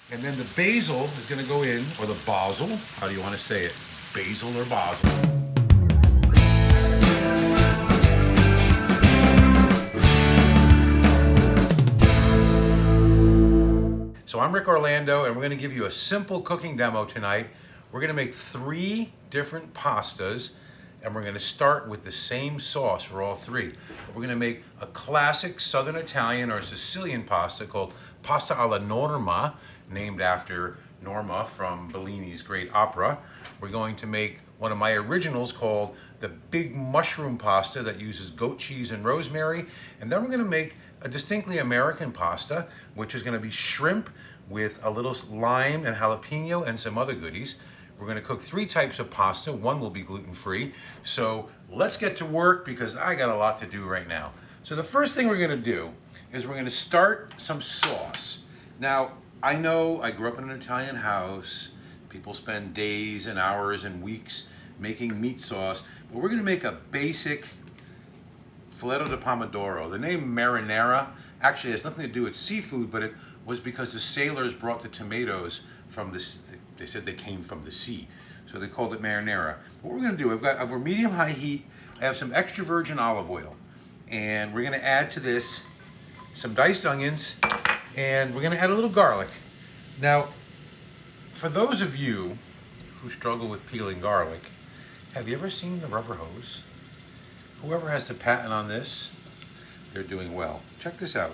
And then the basil is going to go in, or the basil, how do you want to say it? Basil or basil? So I'm Ric Orlando, and we're going to give you a simple cooking demo tonight. We're going to make 3 different pastas, and we're going to start with the same sauce for all 3. We're going to make a classic Southern Italian or Sicilian pasta called pasta alla norma, named after Norma from Bellini's great opera. We're going to make one of my originals called the big mushroom pasta that uses goat cheese and rosemary. And then we're going to make a distinctly American pasta, which is going to be shrimp with a little lime and jalapeno and some other goodies. We're going to cook 3 types of pasta. 1 will be gluten-free. So let's get to work because I got a lot to do right now. So the first thing we're going to do is we're going to start some sauce. Now, I know I grew up in an Italian house. People spend days and hours and weeks making meat sauce. But we're going to make a basic filetto di pomodoro. The name marinara actually has nothing to do with seafood, but it was because the sailors brought the tomatoes from this. They said they came from the sea, so they called it marinara. What we're going to do, I've got over medium-high heat. I have some extra virgin olive oil, and we're going to add to this some diced onions, and we're going to add a little garlic. Now, for those of you who struggle with peeling garlic, have you ever seen the rubber hose? Whoever has the patent on this, they're doing well. Check this out.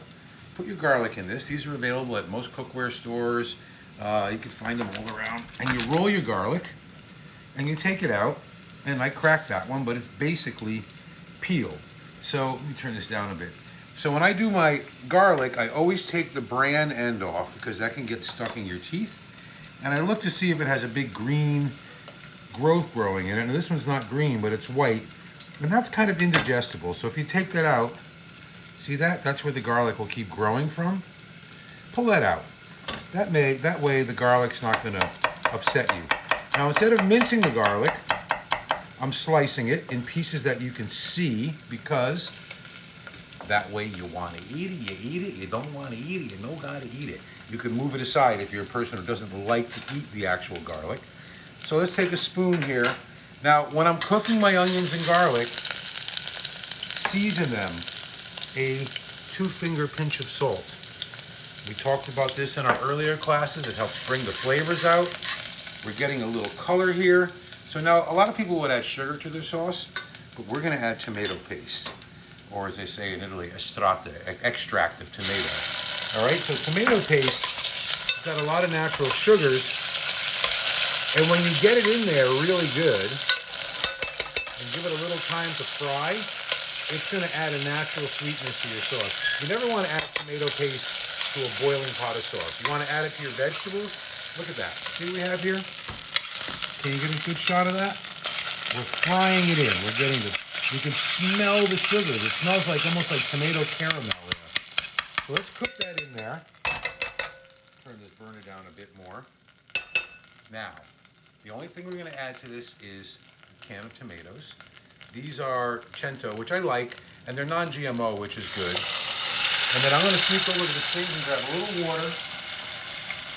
Put your garlic in this. These are available at most cookware stores. You can find them all around. And you roll your garlic, and you take it out. And I cracked that one, but it's basically peeled. So let me turn this down a bit. So when I do my garlic, I always take the bran end off because that can get stuck in your teeth. And I look to see if it has a big green growth growing in it. And this one's not green, but it's white. And that's kind of indigestible. So if you take that out, see that? That's where the garlic will keep growing from. Pull that out. That way the garlic's not going to upset you. Now instead of mincing the garlic, I'm slicing it in pieces that you can see because that way you want to eat it, you eat it. You don't want to eat it, you know got to eat it. You can move it aside if you're a person who doesn't like to eat the actual garlic. So let's take a spoon here. Now, when I'm cooking my onions and garlic, season them a 2-finger pinch of salt. We talked about this in our earlier classes. It helps bring the flavors out. We're getting a little color here. So now, a lot of people would add sugar to their sauce, but we're going to add tomato paste, or as they say in Italy, extract of tomato. All right, so tomato paste has got a lot of natural sugars, and when you get it in there really good, and give it a little time to fry, it's going to add a natural sweetness to your sauce. You never want to add tomato paste to a boiling pot of sauce. You want to add it to your vegetables. Look at that. See what we have here? Can you get a good shot of that? We're frying it in. We're getting you can smell the sugars. It smells like almost like tomato caramel there. So let's cook that in there. Turn this burner down a bit more. Now, the only thing we're going to add to this is a can of tomatoes. These are cento, which I like, and they're non-GMO, which is good. And then I'm going to sneak over to the sink and grab a little water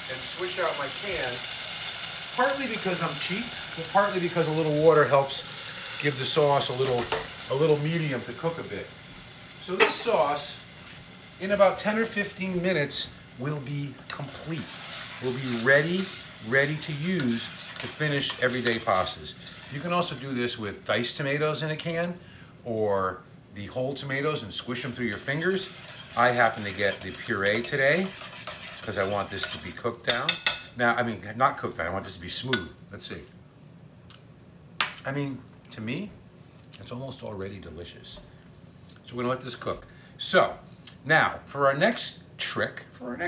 and swish out my can, partly because I'm cheap, but partly because a little water helps give the sauce a little medium to cook a bit. So this sauce, in about 10 or 15 minutes, will be complete. Will be ready to use to finish everyday pastas. You can also do this with diced tomatoes in a can, or the whole tomatoes and squish them through your fingers. I happen to get the puree today because I want this to be cooked down. Now, I mean, not cooked down, I want this to be smooth. Let's see. I mean, to me, it's almost already delicious. So we're gonna let this cook. So, now, for our next trick, I'm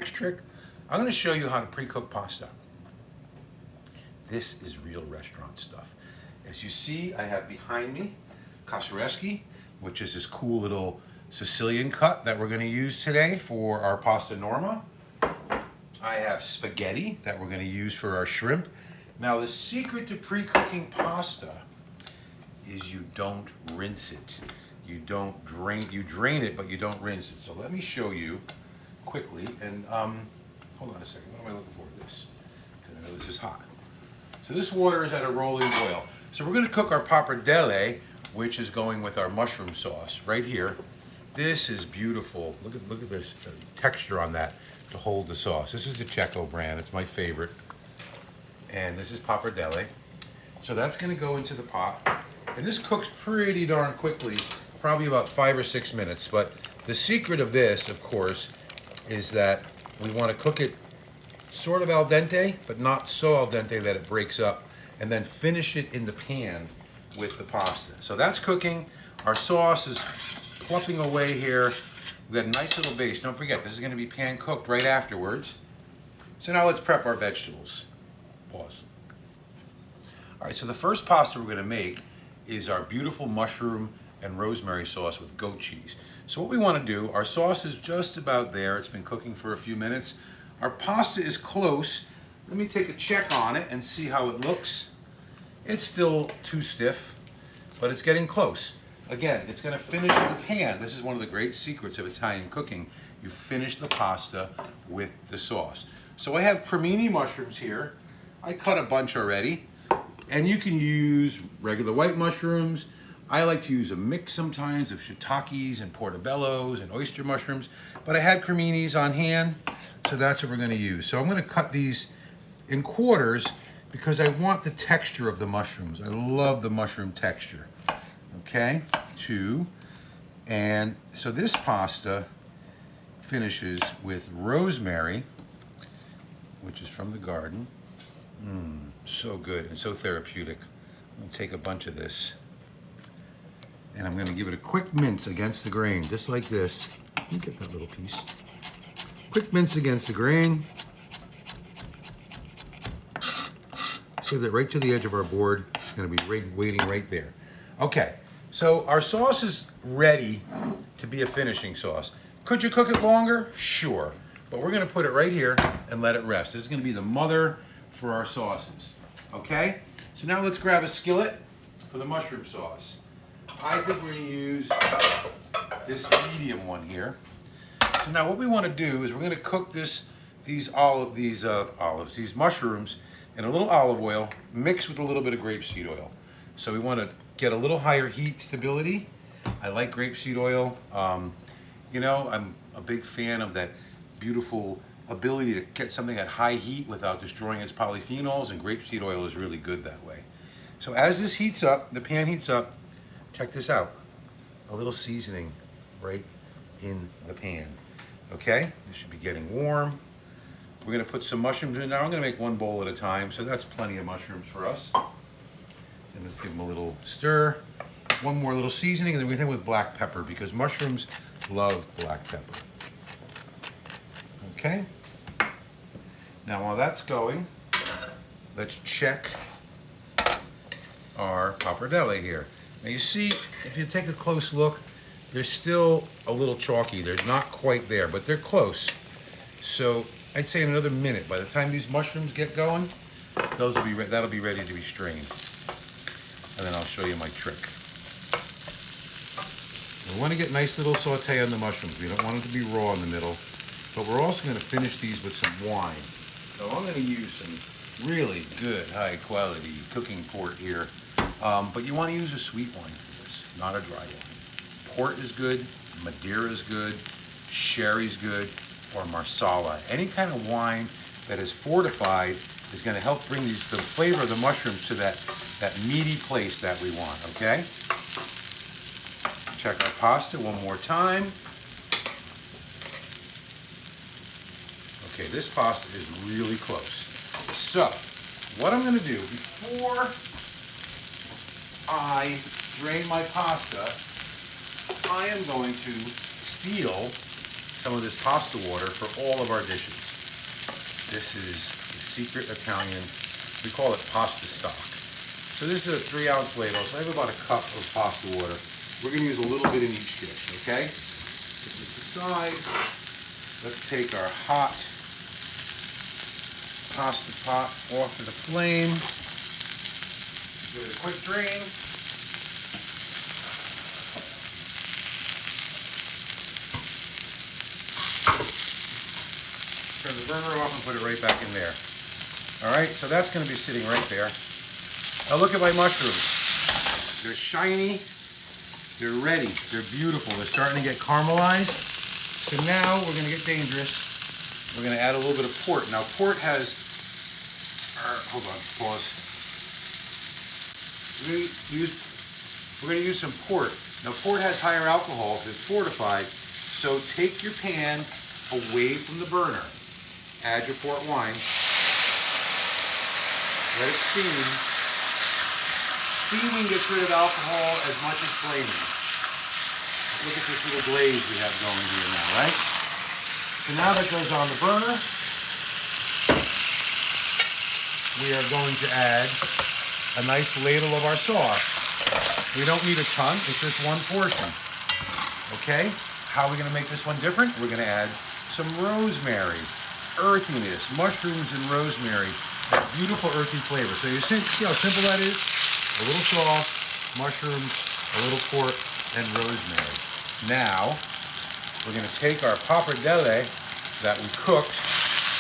gonna show you how to pre-cook pasta. This is real restaurant stuff. As you see, I have behind me cassereschi, which is this cool little Sicilian cut that we're going to use today for our pasta norma. I have spaghetti that we're going to use for our shrimp. Now, the secret to pre-cooking pasta is you don't rinse it. You drain it, but you don't rinse it. So let me show you quickly. And hold on a second, what am I looking for? This, because I know this is hot. So this water is at a rolling boil. So we're going to cook our pappardelle, which is going with our mushroom sauce right here. This is beautiful. Look at this texture on that to hold the sauce. This is the Checo brand. It's my favorite. And this is pappardelle. So that's going to go into the pot. And this cooks pretty darn quickly, probably about 5 or 6 minutes. But the secret of this, of course, is that we want to cook it sort of al dente, but not so al dente that it breaks up, and then finish it in the pan with the pasta. So that's cooking. Our sauce is plumping away here. We've got a nice little base. Don't forget, this is going to be pan cooked right afterwards. So now let's prep our vegetables. Pause. All right, so the first pasta we're going to make is our beautiful mushroom and rosemary sauce with goat cheese. So what we want to do, our sauce is just about there. It's been cooking for a few minutes. Our pasta is close. Let me take a check on it and see how it looks. It's still too stiff, but it's getting close. Again, it's going to finish in the pan. This is one of the great secrets of Italian cooking. You finish the pasta with the sauce. So I have cremini mushrooms here. I cut a bunch already. And you can use regular white mushrooms. I like to use a mix sometimes of shiitakes and portobellos and oyster mushrooms. But I had creminis on hand, so that's what we're going to use. So I'm going to cut these in quarters because I want the texture of the mushrooms. I love the mushroom texture. Okay, 2. And so this pasta finishes with rosemary, which is from the garden. So good and so therapeutic. I'm going to take a bunch of this and I'm going to give it a quick mince against the grain, just like this. Let me get that little piece. Quick mince against the grain. Save that right to the edge of our board. It's going to be waiting right there. Okay, so our sauce is ready to be a finishing sauce. Could you cook it longer? Sure. But we're going to put it right here and let it rest. This is going to be the mother for our sauces. Okay? So now let's grab a skillet for the mushroom sauce. I think we're going to use this medium one here. So now what we want to do is we're going to cook these mushrooms in a little olive oil mixed with a little bit of grapeseed oil. So we want to get a little higher heat stability. I like grapeseed oil. You know, I'm a big fan of that beautiful ability to get something at high heat without destroying its polyphenols, and grapeseed oil is really good that way. So as this heats up, the pan heats up, check this out. A little seasoning right in the pan. Okay, this should be getting warm. We're going to put some mushrooms in now. I'm going to make one bowl at a time, so that's plenty of mushrooms for us. And let's give them a little stir. One more little seasoning, and then we're going to hit with black pepper because mushrooms love black pepper. Okay. Now while that's going, let's check our pappardelle here. Now you see, if you take a close look, they're still a little chalky. They're not quite there, but they're close. So I'd say in another minute, by the time these mushrooms get going, that'll be ready to be strained. And then I'll show you my trick. We want to get nice little saute on the mushrooms. We don't want them to be raw in the middle. But we're also going to finish these with some wine. So I'm going to use some really good, high quality cooking port here. But you want to use a sweet wine for this, not a dry wine. Port is good, Madeira is good, sherry's good, or Marsala. Any kind of wine that is fortified is going to help bring the flavor of the mushrooms to that meaty place that we want, okay? Check our pasta one more time. Okay, this pasta is really close. So, what I'm going to do before I drain my pasta, I am going to steal some of this pasta water for all of our dishes. This is the secret Italian, we call it pasta stock. So this is a 3-ounce ladle, so I have about a cup of pasta water. We're going to use a little bit in each dish, okay? Put this aside. Let's take our hot pasta pot off to the flame. Give it a quick drain. turn the burner off and put it right back in there. All right, so that's going to be sitting right there. Now look at my mushrooms. They're shiny. They're ready. They're beautiful. They're starting to get caramelized. So now we're going to get dangerous. We're going to add a little bit of port. Now port has, hold on, pause. We're going to use some port. Now port has higher alcohol because it's fortified. So take your pan away from the burner. Add your port wine. Let it steam. Steaming gets rid of alcohol as much as flaming. Look at this little glaze we have going here now, right? So now that goes on the burner, we are going to add a nice ladle of our sauce. We don't need a ton, it's just one portion. Okay? How are we going to make this one different? We're going to add some rosemary, earthiness, mushrooms and rosemary, that beautiful earthy flavor. So you see how simple that is? A little sauce, mushrooms, a little port, and rosemary. Now, we're going to take our pappardelle that we cooked,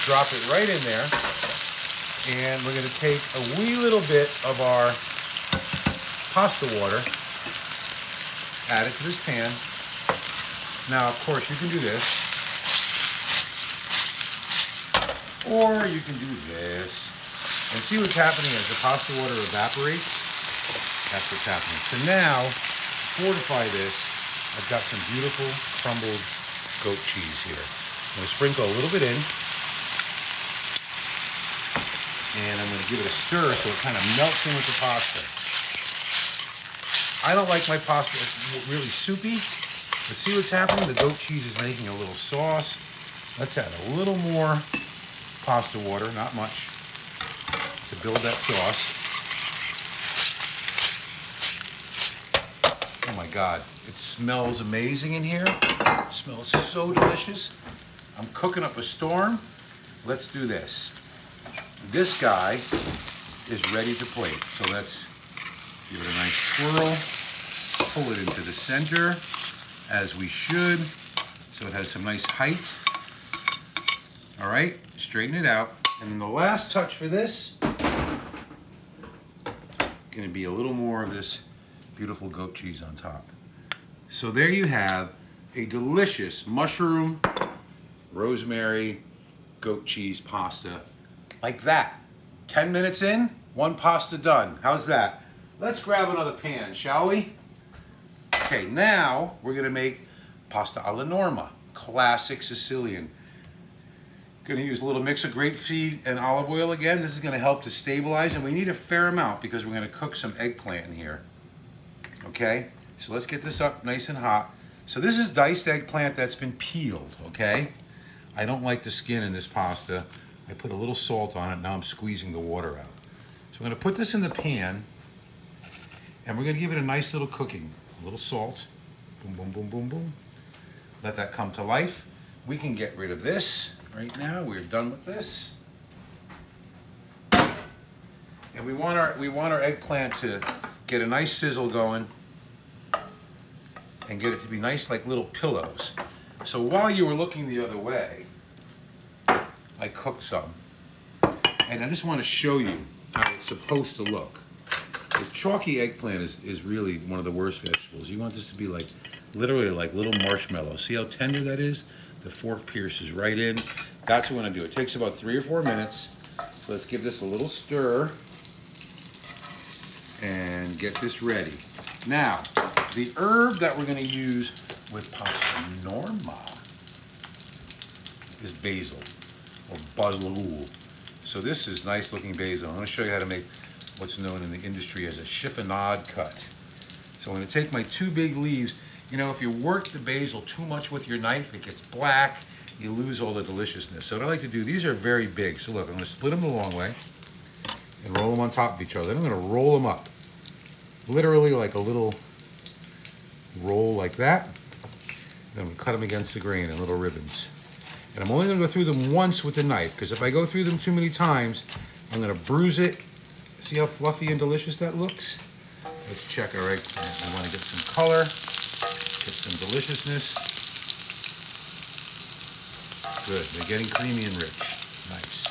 drop it right in there, and we're going to take a wee little bit of our pasta water, add it to this pan. Now, of course, you can do this, or you can do this, and see what's happening as the pasta water evaporates. That's what's happening. So now, to fortify this, I've got some beautiful crumbled goat cheese here. I'm going to sprinkle a little bit in, and I'm going to give it a stir so it kind of melts in with the pasta. I don't like my pasta really soupy, but see what's happening? The goat cheese is making a little sauce. Let's add a little more pasta water, not much, to build that sauce. Oh my God, it smells amazing in here. It smells so delicious. I'm cooking up a storm. Let's do this. This guy is ready to plate. So let's give it a nice twirl. Pull it into the center, as we should, so it has some nice height. All right, straighten it out. And then the last touch for this, going to be a little more of this beautiful goat cheese on top. So there you have a delicious mushroom, rosemary, goat cheese pasta, like that. 10 minutes in, one pasta done. How's that? Let's grab another pan, shall we? Okay, now we're going to make pasta alla norma, classic Sicilian. Going to use a little mix of grapeseed and olive oil again. This is going to help to stabilize, and we need a fair amount because we're going to cook some eggplant in here. Okay, so let's get this up nice and hot. So this is diced eggplant that's been peeled, okay? I don't like the skin in this pasta. I put a little salt on it. Now I'm squeezing the water out. So I'm going to put this in the pan, and we're going to give it a nice little cooking. A little salt. Boom, boom, boom, boom, boom. Let that come to life. We can get rid of this right now. We're done with this. And we want our eggplant to get a nice sizzle going and get it to be nice like little pillows. So while you were looking the other way, I cooked some. And I just want to show you how it's supposed to look. The chalky eggplant is really one of the worst vegetables. You want this to be like, literally like little marshmallows. See how tender that is? The fork pierces right in. That's what I want to do. It takes about 3 or 4 minutes. So let's give this a little stir and get this ready. Now, the herb that we're going to use with pasta norma is basil, or basil. So this is nice looking basil. I'm going to show you how to make what's known in the industry as a chiffonade cut. So I'm going to take my 2 big leaves. You know, if you work the basil too much with your knife, it gets black, you lose all the deliciousness. So what I like to do, these are very big. So look, I'm going to split them the long way and roll them on top of each other. Then I'm going to roll them up, literally like a little roll like that. Then I'm going to cut them against the grain in little ribbons. And I'm only going to go through them once with the knife, because if I go through them too many times, I'm going to bruise it. See how fluffy and delicious that looks? Let's check our eggplant. We want to get some color, get some deliciousness. Good. They're getting creamy and rich. Nice.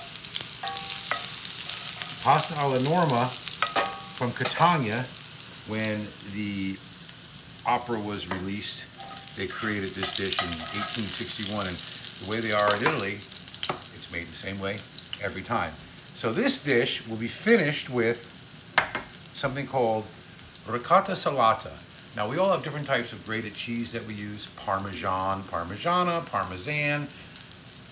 Pasta alla Norma from Catania, when the opera was released, they created this dish in 1861, and the way they are in Italy, it's made the same way every time. So this dish will be finished with something called ricotta salata. Now we all have different types of grated cheese that we use: Parmesan, Parmigiana, Parmesan.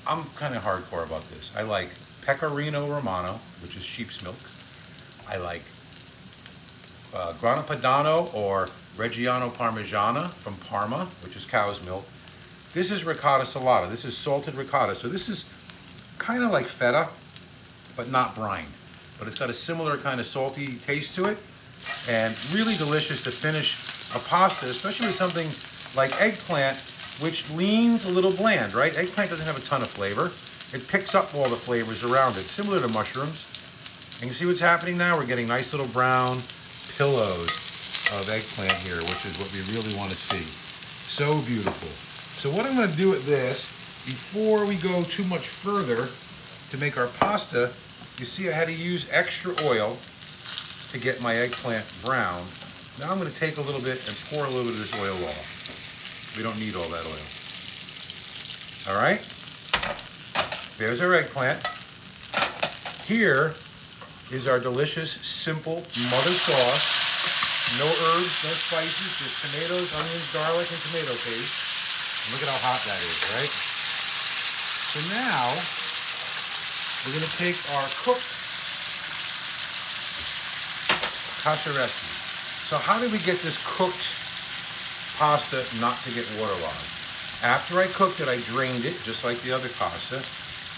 I'm kind of hardcore about this. I like Pecorino Romano, which is sheep's milk. I like Grana Padano or Reggiano Parmigiana from Parma, which is cow's milk. This is ricotta salata. This is salted ricotta. So this is kind of like feta, but not brined. But it's got a similar kind of salty taste to it, and really delicious to finish a pasta, especially with something like eggplant, which leans a little bland, right? Eggplant doesn't have a ton of flavor. It picks up all the flavors around it, similar to mushrooms. And you see what's happening now? We're getting nice little brown pillows of eggplant here, which is what we really want to see. So beautiful. So what I'm going to do with this, before we go too much further to make our pasta, you see I had to use extra oil to get my eggplant brown. Now I'm going to take a little bit and pour a little bit of this oil off. We don't need all that oil. All right? There's our eggplant. Here is our delicious, simple mother sauce. No herbs, no spices, just tomatoes, onions, garlic, and tomato paste. And look at how hot that is, right? So now, we're going to take our cooked cacio. So how did we get this cooked pasta not to get waterlogged? After I cooked it, I drained it, just like the other pasta,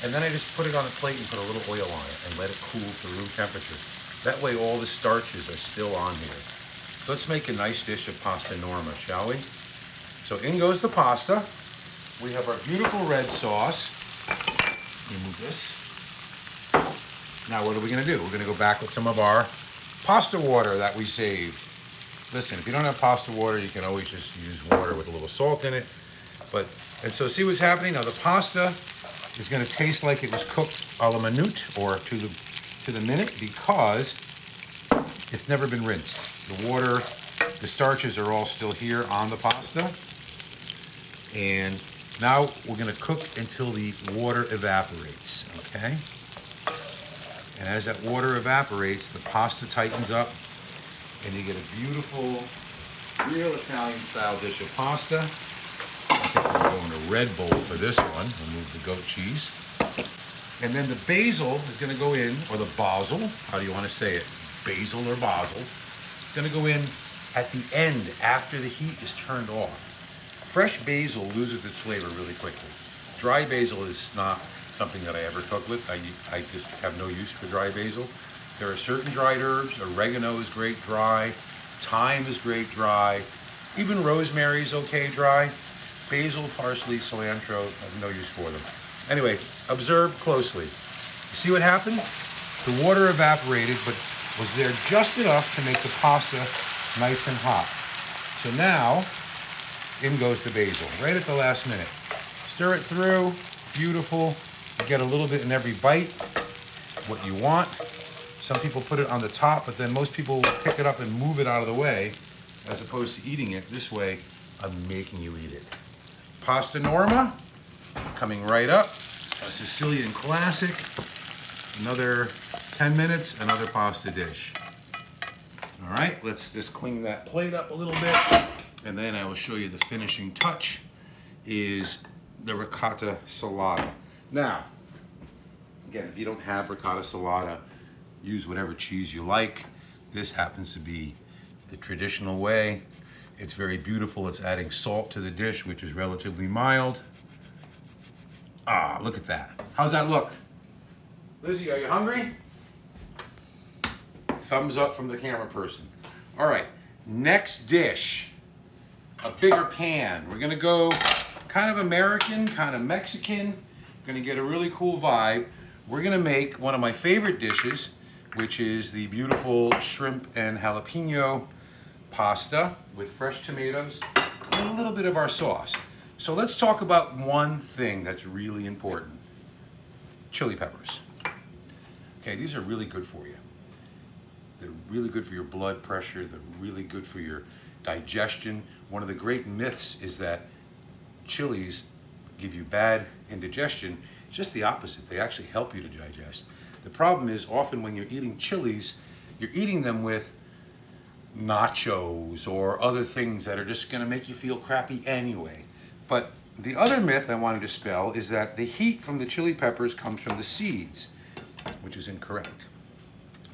and then I just put it on a plate and put a little oil on it and let it cool to room temperature. That way all the starches are still on here. So let's make a nice dish of pasta norma, shall we? So in goes the pasta. We have our beautiful red sauce. Remove this. Now what are we going to do? We're going to go back with some of our pasta water that we saved. Listen, if you don't have pasta water, you can always just use water with a little salt in it. And so see what's happening? Now the pasta is going to taste like it was cooked a la minute, or to the minute, because it's never been rinsed. The water, the starches are all still here on the pasta. And now we're going to cook until the water evaporates, okay? And as that water evaporates, the pasta tightens up, and you get a beautiful, real Italian-style dish of pasta. I think we're going to red bowl for this one. Remove the goat cheese. And then the basil is going to go in, or the basil, how do you want to say it? Basil or basil. It's going to go in at the end, after the heat is turned off. Fresh basil loses its flavor really quickly. Dry basil is not something that I ever cook with. I just have no use for dry basil. There are certain dried herbs. Oregano is great dry. Thyme is great dry. Even rosemary is okay dry. Basil, parsley, cilantro, I have no use for them. Anyway, observe closely. You see what happened? The water evaporated, but was there just enough to make the pasta nice and hot. So now, in goes the basil, right at the last minute. Stir it through, beautiful. You get a little bit in every bite, what you want. Some people put it on the top, but then most people will pick it up and move it out of the way, as opposed to eating it. This way, I'm making you eat it. Pasta norma, coming right up. A Sicilian classic. Another 10 minutes, another pasta dish. All right, let's just clean that plate up a little bit, and then I will show you the finishing touch is the ricotta salata. Now, again, if you don't have ricotta salata, use whatever cheese you like. This happens to be the traditional way. It's very beautiful. It's adding salt to the dish, which is relatively mild. Ah, look at that. How's that look? Lizzie, are you hungry? Thumbs up from the camera person. All right, next dish, a bigger pan. We're gonna go kind of American, kind of Mexican. Gonna get a really cool vibe. We're gonna make one of my favorite dishes, which is the beautiful shrimp and jalapeno pasta with fresh tomatoes and a little bit of our sauce. So let's talk about one thing that's really important. Chili peppers. Okay, these are really good for you. They're really good for your blood pressure. They're really good for your digestion. One of the great myths is that chilies give you bad indigestion. It's just the opposite. They actually help you to digest. The problem is often when you're eating chilies, you're eating them with nachos or other things that are just going to make you feel crappy anyway. But the other myth I want to dispel is that the heat from the chili peppers comes from the seeds, which is incorrect.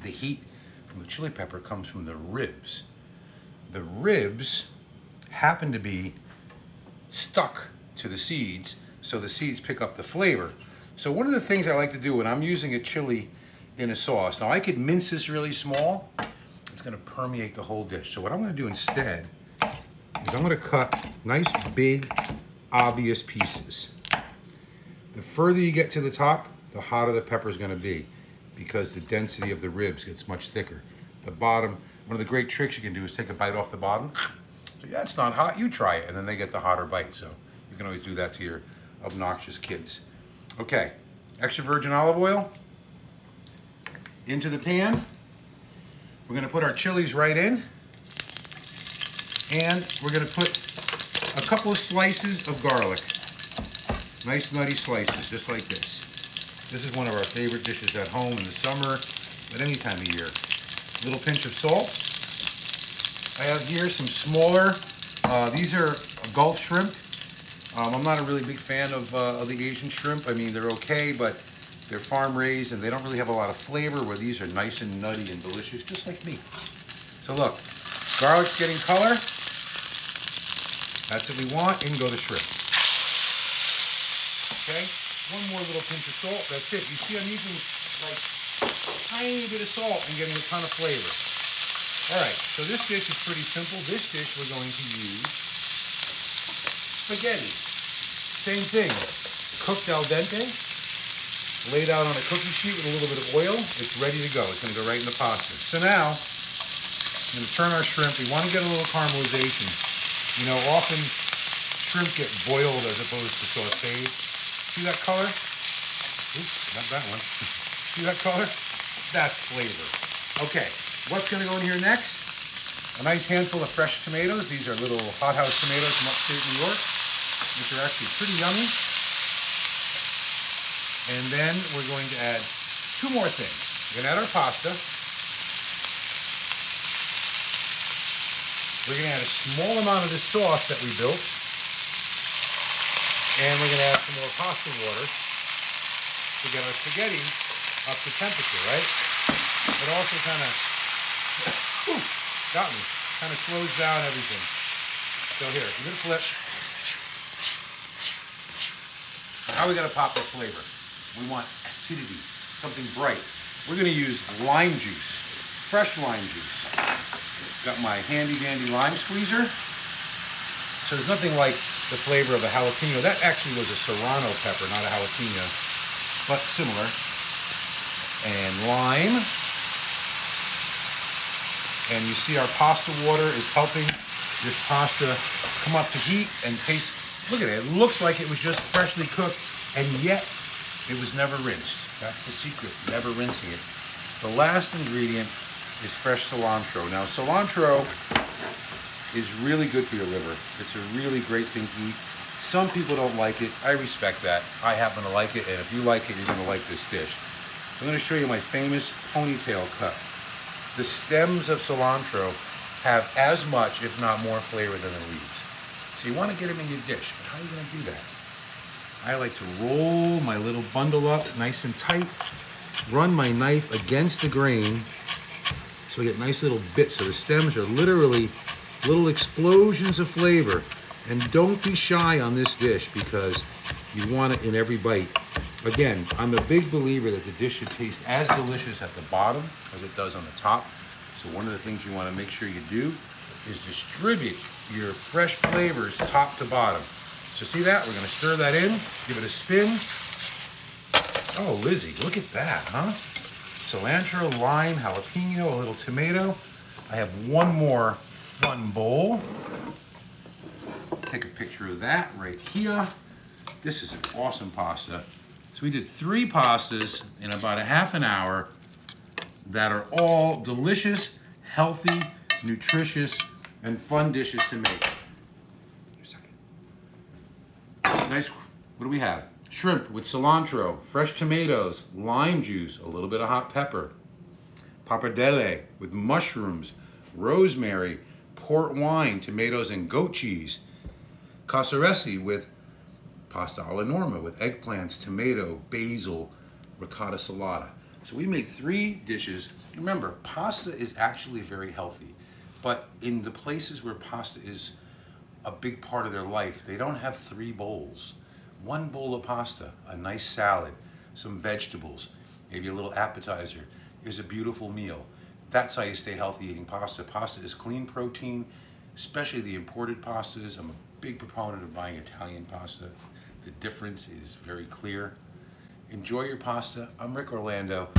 The heat from the chili pepper comes from the ribs. The ribs happen to be stuck to the seeds, so the seeds pick up the flavor. So one of the things I like to do when I'm using a chili in a sauce, now I could mince this really small, it's going to permeate the whole dish. So what I'm going to do instead is I'm going to cut nice big obvious pieces. The further you get to the top, the hotter the pepper is going to be, because the density of the ribs gets much thicker. The bottom, one of the great tricks you can do is take a bite off the bottom. So yeah, it's not hot, you try it, and then they get the hotter bite. So you can always do that to your obnoxious kids. Okay, extra virgin olive oil into the pan. We're going to put our chilies right in, and we're going to put a couple of slices of garlic. Nice nutty slices, just like this. This is one of our favorite dishes at home in the summer, at any time of year. A little pinch of salt. I have here some smaller, these are Gulf shrimp. I'm not a really big fan of the Asian shrimp. I mean, they're okay, but they're farm raised and they don't really have a lot of flavor, where these are nice and nutty and delicious, just like me. So look, garlic's getting color. That's what we want. In go the shrimp. Okay, one more little pinch of salt. That's it. You see I'm using like a tiny bit of salt and getting a ton of flavor. All right, so this dish is pretty simple. This dish we're going to use spaghetti. Same thing, cooked al dente, laid out on a cookie sheet with a little bit of oil. It's ready to go. It's going to go right in the pasta. So now, I'm going to turn our shrimp. We want to get a little caramelization. You know, often shrimp get boiled as opposed to sauteed. See that color? Oops, not that one. See that color? That's flavor. Okay, what's going to go in here next? A nice handful of fresh tomatoes. These are little hothouse tomatoes from upstate New York, which are actually pretty yummy. And then we're going to add two more things. We're going to add our pasta. We're going to add a small amount of the sauce that we built. And we're going to add some more pasta water to get our spaghetti up to temperature, right? It also kind of, got me, kind of slows down everything. So here, I'm going to flip. Now we got to pop our flavor. We want acidity, something bright. We're going to use lime juice, fresh lime juice. Got my handy dandy lime squeezer. So there's nothing like the flavor of a jalapeno. That actually was a serrano pepper, not a jalapeno, but similar. And lime. And you see our pasta water is helping this pasta come up to heat and taste. Look at it. It looks like it was just freshly cooked, and yet it was never rinsed. That's the secret, never rinsing it. The last ingredient is fresh cilantro. Now, cilantro is really good for your liver. It's a really great thing to eat. Some people don't like it. I respect that. I happen to like it, and if you like it, you're going to like this dish. So I'm going to show you my famous ponytail cut. The stems of cilantro have as much, if not more, flavor than the leaves. So you want to get them in your dish. But how are you going to do that? I like to roll my little bundle up nice and tight, run my knife against the grain so I get nice little bits. So the stems are literally little explosions of flavor. And don't be shy on this dish because you want it in every bite. Again, I'm a big believer that the dish should taste as delicious at the bottom as it does on the top. So one of the things you want to make sure you do is distribute your fresh flavors top to bottom. So see that? We're going to stir that in, give it a spin. Oh, Lizzie, look at that, huh? Cilantro, lime, jalapeno, a little tomato. I have one more fun bowl. take a picture of that right here. This is an awesome pasta. So we did 3 pastas in about a half an hour that are all delicious, healthy, nutritious, and fun dishes to make. Nice. What do we have? Shrimp with cilantro, fresh tomatoes, lime juice, a little bit of hot pepper. Pappardelle with mushrooms, rosemary, port wine, tomatoes, and goat cheese. Cassaresi with pasta alla norma with eggplants, tomato, basil, ricotta salata. So we made 3 dishes. Remember, pasta is actually very healthy, but in the places where pasta is a big part of their life, they don't have 3 bowls. 1 bowl of pasta, a nice salad, some vegetables, maybe a little appetizer is a beautiful meal. That's how you stay healthy eating pasta. Pasta is clean protein, especially the imported pastas. I'm a big proponent of buying Italian pasta. The difference is very clear. Enjoy your pasta. I'm Ric Orlando.